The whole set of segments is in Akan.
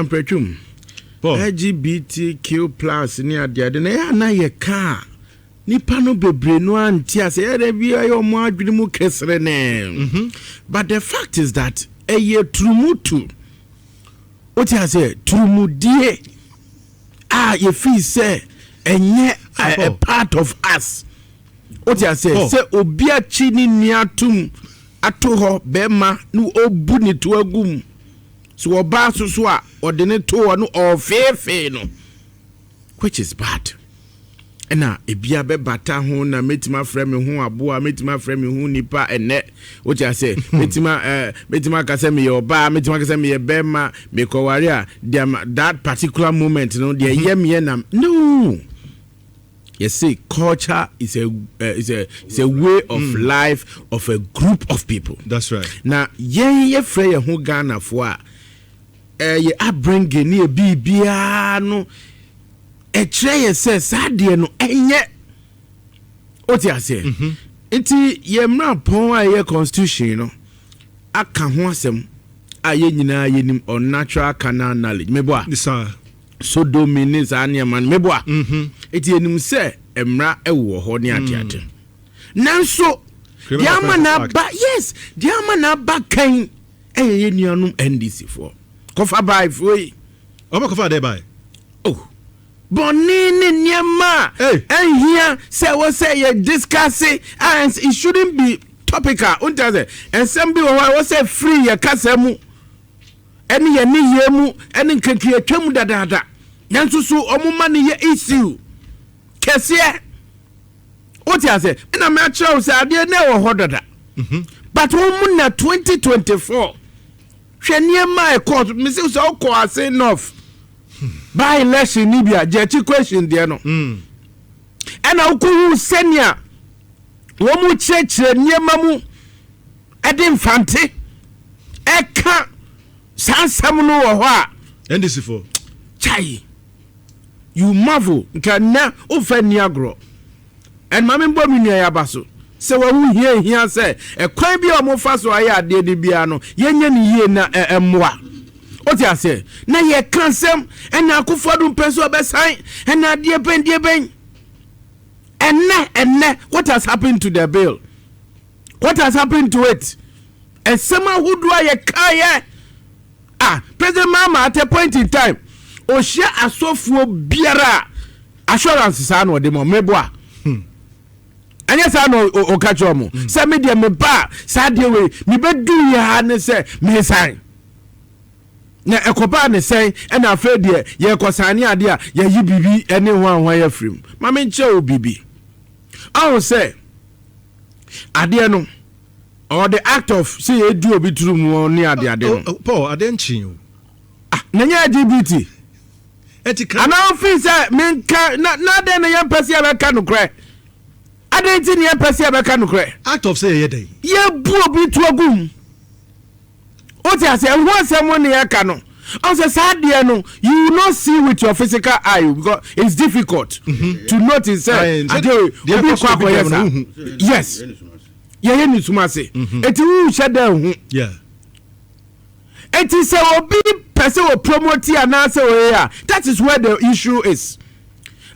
Ampretum. LGBTQ plus ni ade na ye ka nipa no bebre no anti ase e bi ayo mo adwene mu kesre ne. But the fact is that ye trumutu. What you say trumudie ye feel say enye a part of us. What you say obi achi ni niatum ato ho bema no obu ni to agum. So oba so a odene to no ofefe no, which is bad. Ena ebia be bata ho na metima frame ho aboa metima frame ho nipa ene what you say metima kase me oba metima kase me bema me ko ware a that particular moment no de yem na no. You see, culture is a way of life of a group of people. That's right. Now ye frey ho Ghana for ye abringe ni bibia no e kire say sade no enye oti ase enti ye mra pon a ye constitution no aka ho asem a ye nyina ye nim on natural canal knowledge mebo a so dominance ania man mebo a enti enim say emra ewo ho ne atiate nanso diama na ba yes diama na ba kan ye nuanum NDC for kofa by free. Kofa dey by. Oh. Bonini nyama. And here say what say you discuss it and it shouldn't be topical. And some people what say free ya kasemu. Any ye ni yemu any keki twemu dada. Nanso so omuma ni ye issue. Kese. What you say? Na me acho say ade na wo hodada. But omu na 2024 Sheniema a court, Mrs. Oko are saying enough. By election, Libya, Jetty question there no. And I'll call Senya. Womu church near Mamu Adinfante Eka Sansamuno or what? And this is for Chai. You marvel, can now offend Niagro. And Mammy Bominia Yabaso. So when we hear say a quite be a more fast or I did the piano, yen ye na moi. What you say? Na ye cancel and na kufadum peso be sign and na dear ben. And what has happened to the bill? What has happened to it? And someone who do I kaya President Mama at a point in time. O share a software biara assurance is an or the meboa. And yes, I know Okachomo. Say me dear me ba, sad way, me be do ya ne say me sign. Na ekoba ne say, and I feel dear, ye kosani adia, ye yi bibi anyone where you from. Mama nche bibi. I will say, adia no, or the act of say you do obi true mu ni adia no. Paul, adenchi you. Nanya LGBT. Etika. And I feel say me na den na yam pese abeka no kra. Adenti ni empesi abeka nukre. Act of say ye day. Ye bu obi to agum. Oti ase won someone ye ka no. On say sad there no, you will not see with your physical eye because it's difficult to notice yes. Ye ni sumase. Eti wu sheda hu. Yeah. Eti say obi person will promote and say that is where the issue is.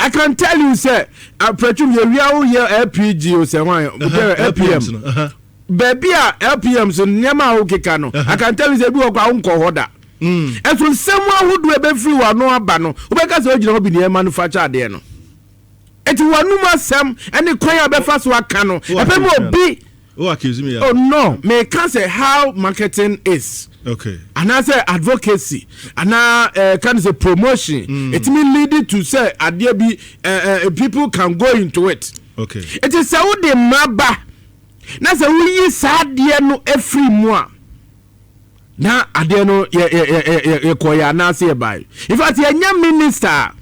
I can tell you, sir, I presume you are here LPG or say LPM. Baby, LPM, so Nema Okekano. I can tell you, they do a uncle order. And from someone who do a free one, no abano, who because original be near manufacturer there. No, it was no more Sam and the choir be fast work cano. A people be. Oh, accuse me. Oh, no, may can't say how marketing is. Okay. And I say advocacy, and now can say promotion. It means leading to say there be people can go into it. Okay. It is how the maba. Now say we sad there no every month. Now there no ye koya na say by. If I say your minister,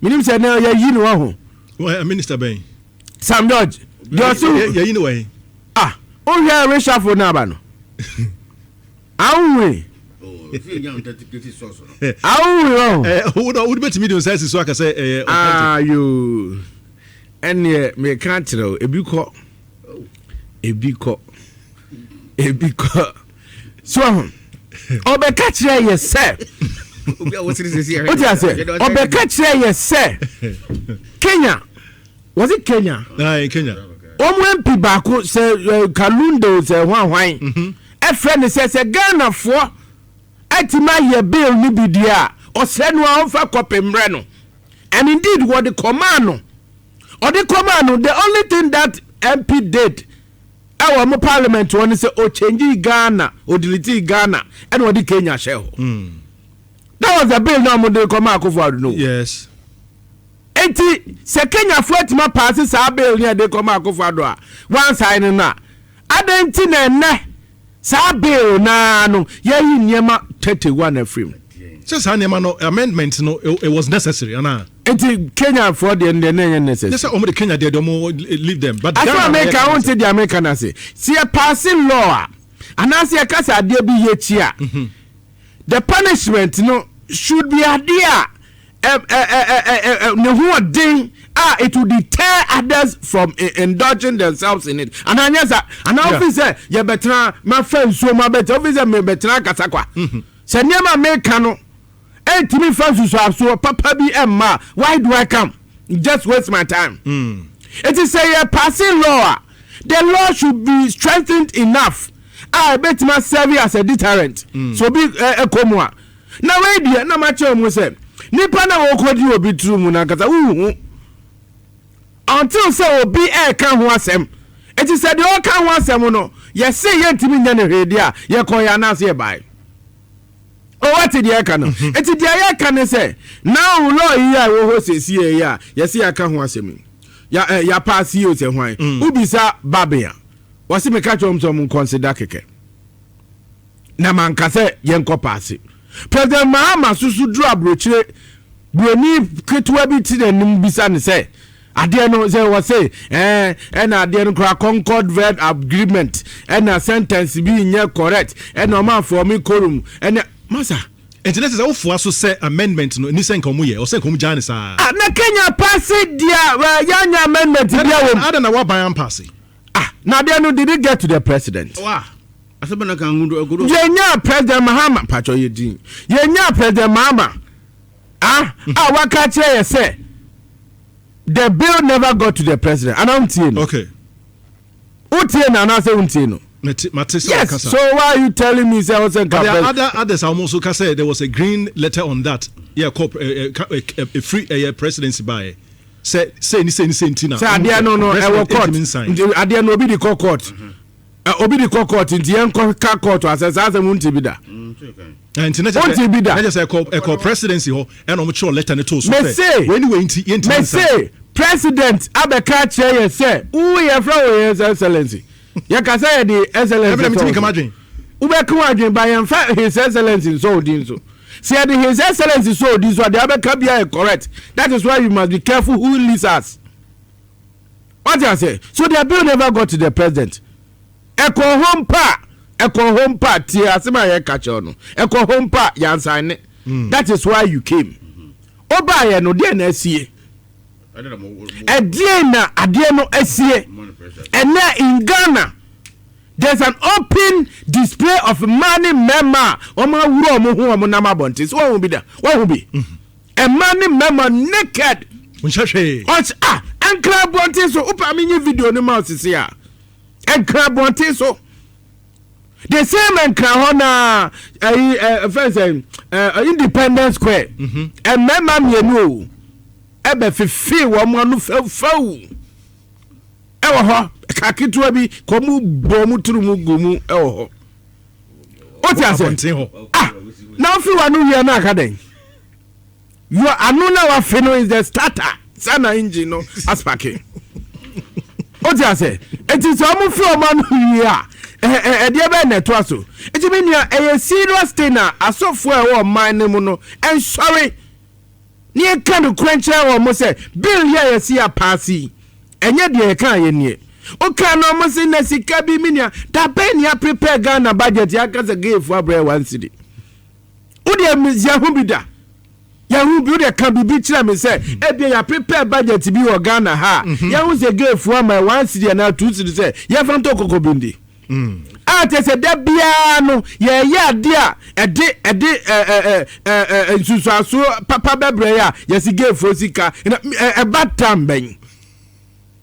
minim say na ye yi no ho. Why minister ben? Sam George. Ye yi no way. Oh yeah, reshuffle na ba no. Awe. Would bet me says so I can say you and me can't know a biko so obeka kire yourself What you say? Obeka chere ye say Kenya. Was it Kenya? Kenya. MP baako say Kalundo say hwan. A friend says Ghana for atima ye bill ni bi dia. Ose no amfa kopemre no. And indeed what the command the only thing that MP did our parliament one say change Ghana or delete Ghana and what the Kenya share. That was the bill no mo dey command for no. Yes. Enti se Kenya flight ma pass sa bill here dey command for do one sign na adenti na ne sa bill na no ye niema 31 afrim. Just amendment no it was necessary ana. Enti Kenya for the necessary. Yes, the Kenya they don't leave them. But America won't say the American say. See a passing law. And as a casa de be here. The punishment should be a dear. It will deter others from indulging themselves in it. And I yes, and officer, you better my friend so my better officer me better kasakwa. Se niema America no. Hey, to me first so papa be Emma. Why do I come? Just waste my time. It is a passing law. The law should be strengthened enough. I bet my serve as a deterrent. So be a comua. Now wait there, no matter what say. Nipa na wo kodi obi true mu na kasa until say obi kan ho asem. It is said the all kan ho asem no. Ye say ye ntimi nya ne hwede a ye kon ya na say buy. Oh, what did you can? It's the I can say now. Law here, we say see here. Yes, I can't want me. Ya pass you say why? Ubisa babia. Was he me catch some consider keke? Na man kase yenko pass. President Mahama susu draw broche. Broni ketwa bi ti na nim bisa ne say. Ade no say was say and ade no concord red agreement and a sentence be nye correct and no man for me quorum and Masa, internet is all so say amendment no ni sen komu ye o sen komu jani sa. Na Kenya pass dia yanya amendment dia wo. Ada na wa ban pass. Na dia no did it get to the president. Wa. Asebana kan ngudo agudo. Yenya president Mahama pacho yedin. Yenya president Mahama. Waka che say the bill never got to the president. And I'm telling. Okay. Utie na na say untie no. Yes, so why are you telling me there was a others almost say there was a green letter on that? Yeah, a free presidency by say Tina. Say I no court. I no be the court. Obi the court in the court as won't be that. And just a presidency and sure letter to say when say president Abeka chair say who you from his excellency. Ya ka say the excellence. Every time come adwin. Ube come adwin by his excellence in so din so. Say his excellence is so din so the Abeka bia correct. That is why you must be careful who leads us. What I say? So the bill never got to the president. Eko home pa ti asema ye ka che no. Eko home pa yan sign it. That is why you came. Oba ye no dey na asie. Adiena no asie. And now in Ghana, there's an open display of money mema. Oma wuro mo hu mo na mabontis. What will be there? What will be? A money mema naked. And crab bontis so upa minyi video no mouse is here. And crab bontis so the same and crahona Independence Square. And mema mienu ebe fifi wo mo no fau. Ewo ho kakitwa bi komu bomu turumu gumu ewo ho. Oti ase. Na ofi wanu wi na akaden. You anu na wa fino is the starter. Sana engine no aspake. Oti ase. Eti so mu fi o manu wi a de be na to aso. Eti me nia e serious thing na asofo e wo man mu no. En sorry. Ni e kan do kwenche wo mo say bill here ye see a passy. Enye de kan ye nie o kan no mo se na sika bi minia da ben ya prepare Ghana budget ya ka se give abre 1 cedi o de mizia hu bi da ya hu bi o de kan bi kira me se e bi ya prepare budget bi o Ghana ha ya hu se give for my 1 cedi na 2 cedi se ya fam to kokobindi Ate se da bia no ye ade a nsusuaso papa bebre ya yesi gefo sika e batam ben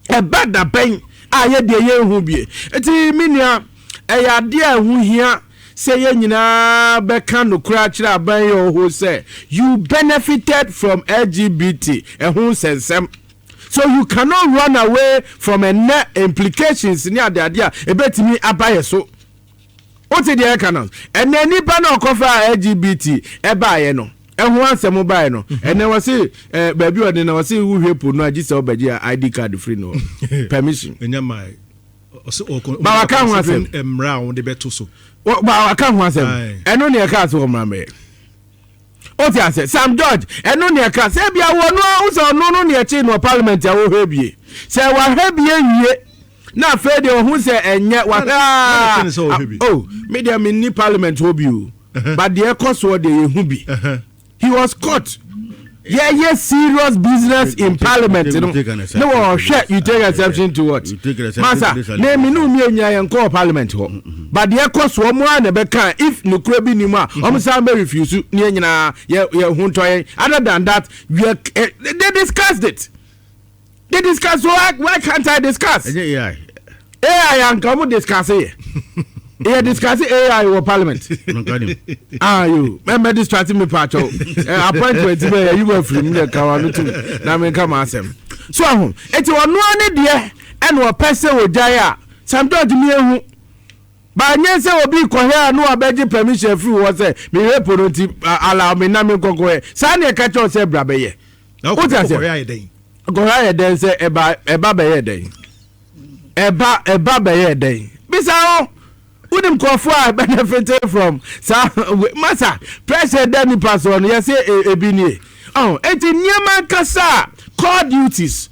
e bada ben aye de ye hu bie enti minia e ade a hu hia say ye nyina beka no kura kira aban yo ho say you benefited from LGBT e hu sensem. So you cannot run away from a net implications near the idea e betimi abaye so. What is the canon? And then nipa no cover LGBT e baye no. E ho ansem baye no. And then was say baby o dey na was say who hepo no agi say obaji ID card free no permission. Enya mai. Ba waka ho ansem emra on de beto so. Ba waka ho ansem. Eno ne ka so mra me. O ti ase Sam George eno ne ka se bia wo no so no ne echi no parliament a wo hebie. Se wa hebie wie na fe de ohun se enye wa oh media me ni parliament hobi o but the cost wo de ehu bi he was caught yeah serious business in parliament no share you take exception to what masa na me no mi enya yen call parliament ho but the cost wo mo na be kan if no kura bi ni mu a o msa be refuse ni nyina ye hu toy other than that they discussed it. They discuss why can't I discuss? AI and come discuss it. They discuss AI in parliament. You remember distracting me part of appointment you were free me Kawanu too. Now me come ask them. So it's one there and one person will die. Sometimes me who but say will be here no abeji permission free was say me reporti allow me na me go say catch us say brabe what I say go ahead then say eba be den eba be den bisa wouldn't call for benefited from massa president ni person yes say ebini eti nyama kasa core duties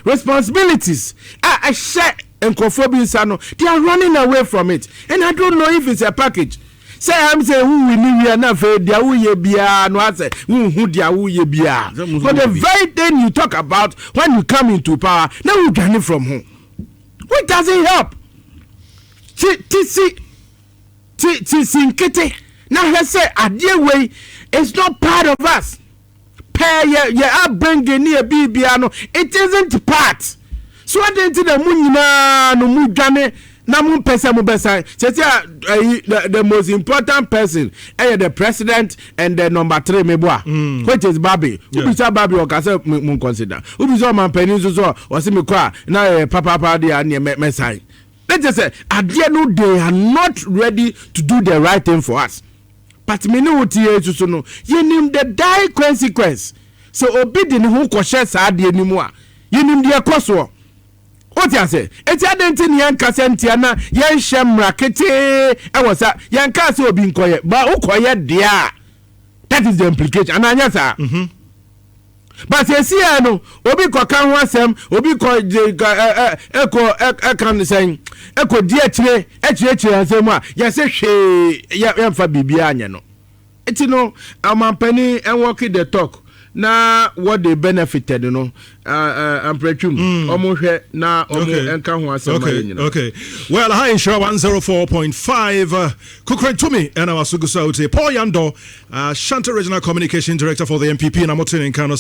responsibilities I share encophobia no they are running away from it and I don't know if it's a package. Say I'm saying who we need na fe dia wo ye bia no ase who dia wo ye bia but the very thing you talk about when you come into power now you get it from who what does it help ti nkete now he say adie way it's not part of us pay ye upbringing near bibia no it isn't part so I didn't the munyina no mudwane na mun pese mu besan the most important person the president and the number 3 meboa which is Babi ubisa Babi o ka say mun consider ubisa man penin so o se me kwa na papa dey na mesan let's just say adie no they are not ready to do the right thing for us but me no tie so no yenim the die consequence so obi de ne ho ko share sa adie ni mu a yenim de ekoso. What you say? It's identity yan kasentiana yan shemra kete ewosa yan kase obi nkoye ba ukoye dia. That is the implication. And anya sa. But you see no obi ko kan ho asem obi ko kan say eko dia chire asem a ya se hwe ya fa bibia anya no. Eti no amampani enwoki the talk. Na what they benefited, you know, I'm pretty almost na okay. Well, hi, Nhyira 104.5. Kukre to me, and I was so good. Paul Yandoh, Shanta Regional Communication Director for the MPP, and I'm in Kano.